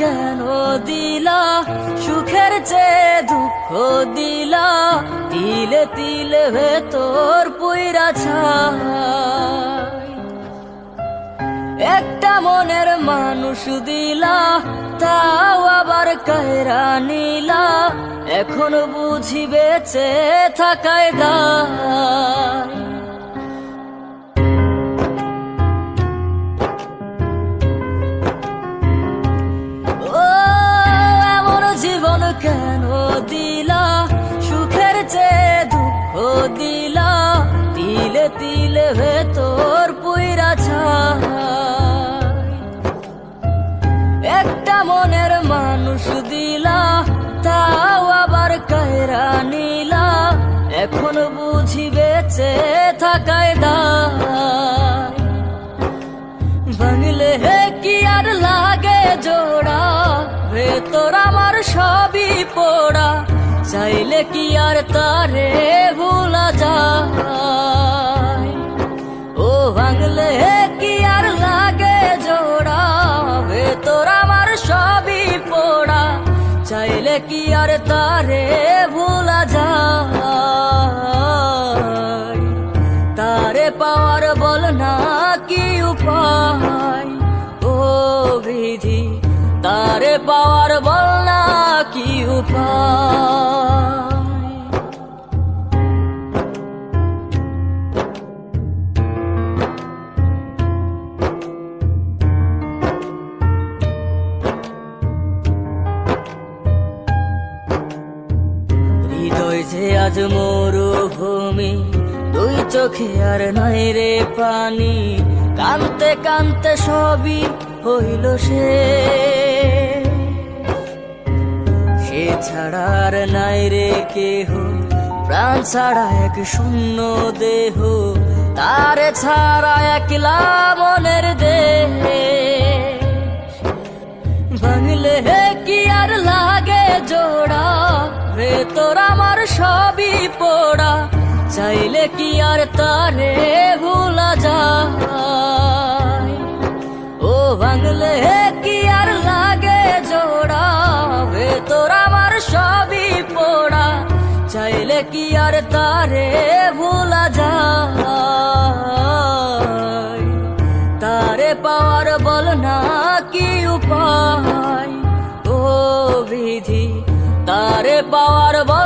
কেন দিলা, সুখের চেয়ে দুঃখ দিলা, তিলে তিলে ভেতর পুইরা ছাই। একটা মনের মানুষ দিলা, তাও আবার কায়রা নিলা, এখন বুঝি বেঁচে থাকায় দায়। কেন দিলা, সুখের চেয়ে দুঃখ দিলা, তিলে তিলে ভেতর পুইরা ছাই। একটা মনের মানুষ দিলা, তাও আবার কায়রা নিলা, এখন বুঝি বেঁচে থাকায় দায়। ভাঙলে কি আর লাগে জোড়া, ভেতর আমার সবই পোড়া, চাইলে কি আর তারে ভুলা যায়। ও ভাঙলে কি আর লাগে জোড়া, ভেতর আমার সবই পোড়া, চাইলে কি আর তারে ভুলা যায়। তারে পাওয়ার বল না কি উপায়, ও বিধি তারে পাওয়ার বল না কি উপায়। হৃদয় যে আজ মরুভূমি, দুই চোখে আর নাই রে পানি, কানতে কানতে সবই হইল সে ছাড়া আর নাই রে কেহ, প্রাণ ছাড়া এক শূন্য দেহ, তারে ছাড়া একলা মনের দেহ। ভাঙলে কি আর লাগে জোড়া, ভেতর আমার সবই পোড়া, চাইলে কি আর তারে ভুলা যায়। ও ভাঙলে কি আর লাগে জোড়া, ভেতর আমার সবই পোড়া, চাইলে কি আর তারে ভুলা যায়। তারে পাওয়ার বল না কি উপায়, ও বিধি তারে পাওয়ার বল